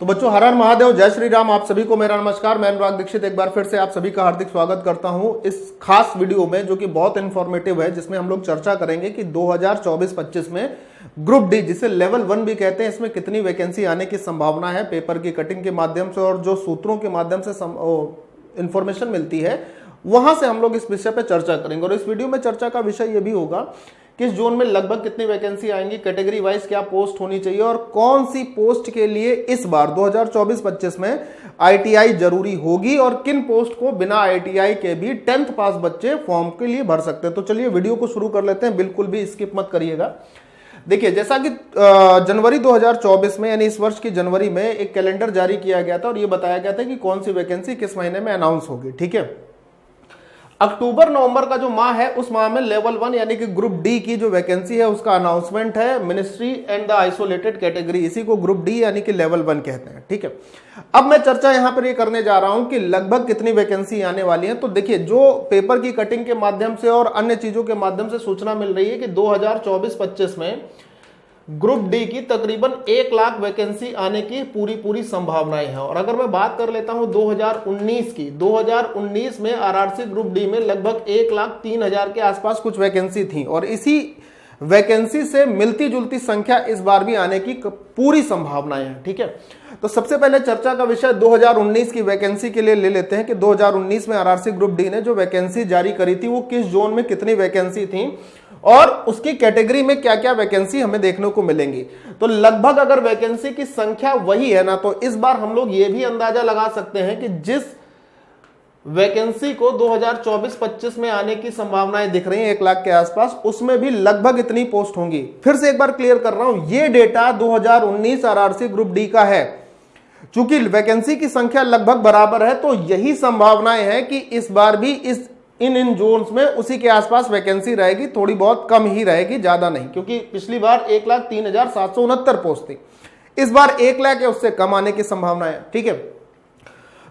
तो बच्चों, हर हर महादेव, जय श्री राम। आप सभी को मेरा नमस्कार। मैं अनुराग दीक्षित एक बार फिर से आप सभी का हार्दिक स्वागत करता हूं इस खास वीडियो में, जो कि बहुत इन्फॉर्मेटिव है, जिसमें हम लोग चर्चा करेंगे कि 2024-25 में ग्रुप डी, जिसे लेवल 1 भी कहते हैं, इसमें कितनी वैकेंसी आने की संभावना है पेपर की कटिंग के माध्यम से, और जो सूत्रों के माध्यम से इंफॉर्मेशन मिलती है वहां से हम लोग इस विषय पर चर्चा करेंगे। और इस वीडियो में चर्चा का विषय यह भी होगा किस जोन में लगभग कितनी वैकेंसी आएंगी, कैटेगरी वाइज क्या पोस्ट होनी चाहिए, और कौन सी पोस्ट के लिए इस बार 2024-25 में आईटीआई जरूरी होगी, और किन पोस्ट को बिना आईटीआई के भी 10th पास बच्चे फॉर्म के लिए भर सकते हैं। तो चलिए वीडियो को शुरू कर लेते हैं, बिल्कुल भी स्किप मत करिएगा। देखिए, जैसा कि जनवरी 2024 में, यानी इस वर्ष की जनवरी में एक कैलेंडर जारी किया गया था और यह बताया गया था कि कौन सी वैकेंसी किस महीने में अनाउंस होगी। ठीक है, अक्टूबर नवंबर का जो माह है, उस माह में लेवल 1 यानी कि ग्रुप डी की जो वैकेंसी है उसका अनाउंसमेंट है। Ministry and the isolated category, इसी को ग्रुप डी यानी कि लेवल 1 कहते हैं। ठीक है, अब मैं चर्चा यहां पर ये करने जा रहा हूं कि लगभग कितनी वैकेंसी आने वाली है। तो देखिए, जो पेपर की कटिंग के माध्यम से और अन्य चीजों के माध्यम से सूचना मिल रही है कि 2024-25 में ग्रुप डी की तकरीबन 1 लाख वैकेंसी आने की पूरी संभावनाएं हैं। और अगर मैं बात कर लेता हूं 2019 की, 2019 में आरआरसी ग्रुप डी में लगभग 1,03,000 के आसपास कुछ वैकेंसी थी, और इसी वैकेंसी से मिलती जुलती संख्या इस बार भी आने की पूरी संभावनाएं हैं। ठीक है, तो सबसे पहले चर्चा का विषय 2019 की वैकेंसी के लिए ले लेते हैं कि 2019 में आरआरसी ग्रुप डी ने जो वैकेंसी जारी करी थी वो किस जोन में कितनी वैकेंसी थी और उसकी कैटेगरी में क्या क्या वैकेंसी हमें देखने को मिलेंगी। तो लगभग अगर वैकेंसी की संख्या वही है ना, तो इस बार हम लोग ये भी अंदाजा लगा सकते हैं कि जिस वैकेंसी को 2024-25 में आने की संभावनाएं दिख रही हैं 1 लाख के आसपास, उसमें भी लगभग इतनी पोस्ट होंगी। फिर से एक बार क्लियर कर रहा हूं, ये डेटा 2019 आरआरसी ग्रुप डी का है। चूंकि वैकेंसी की संख्या लगभग बराबर है, तो यही संभावनाएं हैं कि इस बार भी इन जोन्स में उसी के आसपास वैकेंसी रहेगी, थोड़ी बहुत कम ही रहेगी, ज्यादा नहीं, क्योंकि पिछली बार 1,03,769 पोस्ट थी। इस बार 1 लाख या उससे कम आने की संभावना है। ठीक है,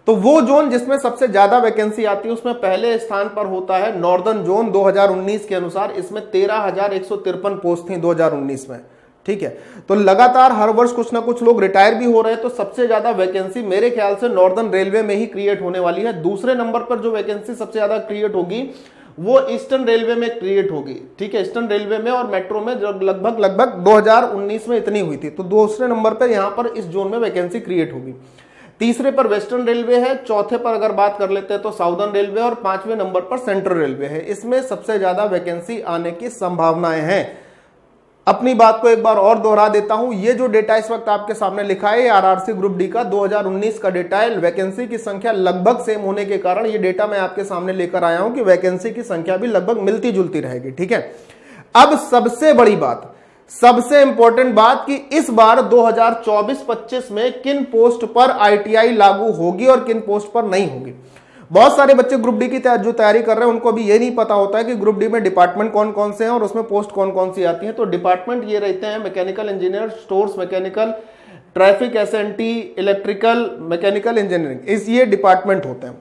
तो वो जोन जिसमें सबसे ज्यादा वैकेंसी आती है उसमें पहले स्थान पर होता है नॉर्दर्न जोन। 2019 के अनुसार इसमें 13,153 पोस्ट थी 2019 में। ठीक है, तो लगातार हर वर्ष कुछ ना कुछ लोग रिटायर भी हो रहे हैं, तो सबसे ज्यादा वैकेंसी मेरे ख्याल से नॉर्दर्न रेलवे में ही क्रिएट होने वाली है। दूसरे नंबर पर जो वैकेंसी सबसे ज्यादा क्रिएट होगी वो ईस्टर्न रेलवे में क्रिएट होगी। ठीक है, ईस्टर्न रेलवे में और मेट्रो में जो लगभग 2019 में इतनी हुई थी, तो दूसरे नंबर पर यहां पर इस जोन में वैकेंसी क्रिएट होगी। तीसरे पर वेस्टर्न रेलवे है, चौथे पर अगर बात कर लेते हैं तो साउदर्न रेलवे, और 5वें नंबर पर सेंट्रल रेलवे है। इसमें सबसे ज्यादा वैकेंसी आने की संभावनाएं हैं। अपनी बात को एक बार और दोहरा देता हूं, ये जो डेटा इस वक्त आपके सामने लिखा है, आरआरसी ग्रुप डी का 2019 का डेटा है। वैकेंसी की संख्या लगभग सेम होने के कारण ये डेटा मैं आपके सामने लेकर आया हूं कि वैकेंसी की संख्या भी लगभग मिलती जुलती रहेगी। ठीक है, अब सबसे बड़ी बात, सबसे इंपॉर्टेंट बात कि इस बार 2024-25 में किन पोस्ट पर आईटीआई लागू होगी और किन पोस्ट पर नहीं होगी। बहुत सारे बच्चे ग्रुप डी की जो तैयारी कर रहे हैं उनको अभी ये नहीं पता होता है कि ग्रुप डी में डिपार्टमेंट कौन कौन से हैं और उसमें पोस्ट कौन कौन सी आती हैं। तो डिपार्टमेंट ये रहते हैं mechanical engineer, stores mechanical, traffic SNT, electrical, mechanical engineering, ये डिपार्टमेंट होते हैं।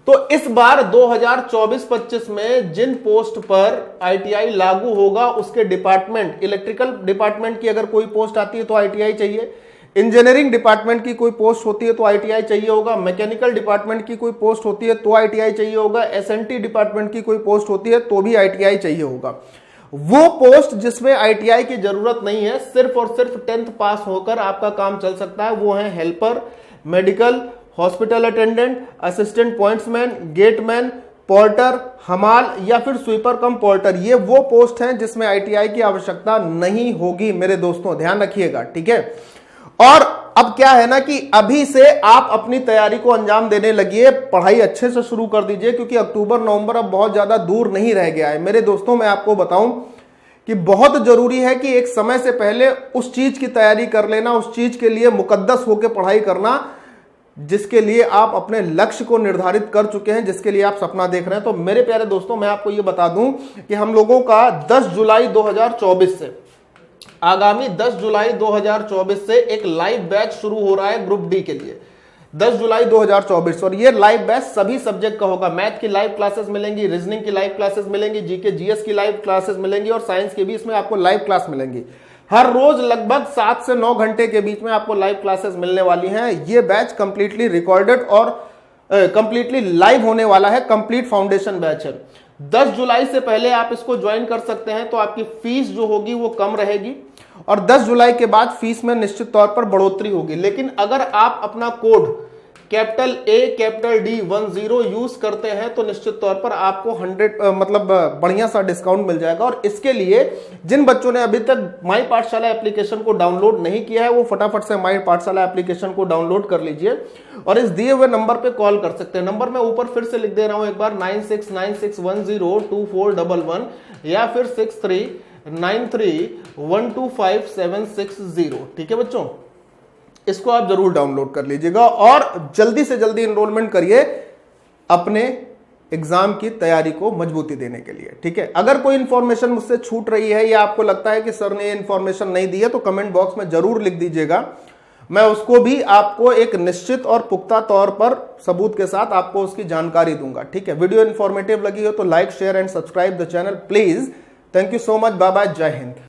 तो इस बार 2024-25 में जिन पोस्ट पर आईटीआई लागू होगा उसके डिपार्टमेंट, इलेक्ट्रिकल डिपार्टमेंट की अगर कोई पोस्ट आती है तो आईटीआई चाहिए, इंजीनियरिंग डिपार्टमेंट की कोई पोस्ट होती है तो आईटीआई चाहिए होगा, मैकेनिकल डिपार्टमेंट की कोई पोस्ट होती है तो आईटीआई चाहिए होगा, एसएनटी डिपार्टमेंट की कोई पोस्ट होती है तो भी आईटीआई चाहिए होगा। वो पोस्ट जिसमें आईटीआई की जरूरत नहीं है, सिर्फ और सिर्फ 10th पास होकर आपका काम चल सकता है, वो है helper, medical, hospital attendant, assistant pointsman, gateman, porter, हमाल या फिर स्वीपर कम पोर्टर। ये वो पोस्ट हैं जिसमें आईटीआई की आवश्यकता नहीं होगी मेरे दोस्तों, ध्यान रखिएगा। ठीक है, और अब क्या है ना कि अभी से आप अपनी तैयारी को अंजाम देने लगिए, पढ़ाई अच्छे से शुरू कर दीजिए, क्योंकि अक्टूबर नवंबर अब बहुत ज्यादा दूर नहीं रह गया है। मेरे दोस्तों, मैं आपको बताऊं कि बहुत जरूरी है कि एक समय से पहले उस चीज की तैयारी कर लेना, उस चीज के लिए मुकद्दस होकर पढ़ाई करना जिसके लिए आप अपने लक्ष्य को निर्धारित कर चुके हैं, जिसके लिए आप सपना देख रहे हैं। तो मेरे प्यारे दोस्तों, मैं आपको यह बता दूं कि हम लोगों का 10 जुलाई 2024 से, आगामी 10 जुलाई 2024 से एक लाइव बैच शुरू हो रहा है ग्रुप डी के लिए। 10 जुलाई 2024, और ये लाइव बैच सभी सब्जेक्ट का होगा। मैथ की लाइव क्लासेस मिलेंगी, रीजनिंग की लाइव क्लासेस मिलेंगी, जीके जीएस की लाइव क्लासेस मिलेंगी, और साइंस की भी इसमें आपको लाइव क्लास मिलेंगी। हर रोज लगभग 7 से 9 घंटे के बीच में आपको लाइव क्लासेस मिलने वाली हैं। ये बैच कंप्लीटली रिकॉर्डेड और कंप्लीटली लाइव होने वाला है, कंप्लीट फाउंडेशन बैच है। 10 जुलाई से पहले आप इसको ज्वाइन कर सकते हैं, तो आपकी फीस जो होगी वो कम रहेगी और 10 जुलाई के बाद फीस में निश्चित तौर पर बढ़ोतरी होगी। लेकिन अगर आप अपना code capital A capital D 10 use करते हैं तो निश्चित तौर पर आपको 100 बढ़िया सा डिस्काउंट मिल जाएगा। और इसके लिए जिन बच्चों ने अभी तक माई पाठशाला एप्लीकेशन को डाउनलोड नहीं किया है, वो फटाफट से माई पाठशाला एप्लीकेशन को डाउनलोड कर लीजिए और इस दिए हुए नंबर पे कॉल कर सकते हैं। नंबर मैं ऊपर फिर से लिख दे रहा हूं एक बार, 9696102411 या फिर 6393125760। ठीक है बच्चों, इसको आप जरूर डाउनलोड कर लीजिएगा और जल्दी से जल्दी एनरोलमेंट करिए अपने एग्जाम की तैयारी को मजबूती देने के लिए। ठीक है, अगर कोई इंफॉर्मेशन मुझसे छूट रही है या आपको लगता है कि सर ने ये इंफॉर्मेशन नहीं दी है तो कमेंट बॉक्स में जरूर लिख दीजिएगा, मैं उसको भी आपको एक निश्चित और पुख्ता तौर पर सबूत के साथ आपको उसकी जानकारी दूंगा। ठीक है, वीडियो इंफॉर्मेटिव लगी हो तो like share and subscribe the channel please. Thank you so much, bye bye, जय हिंद।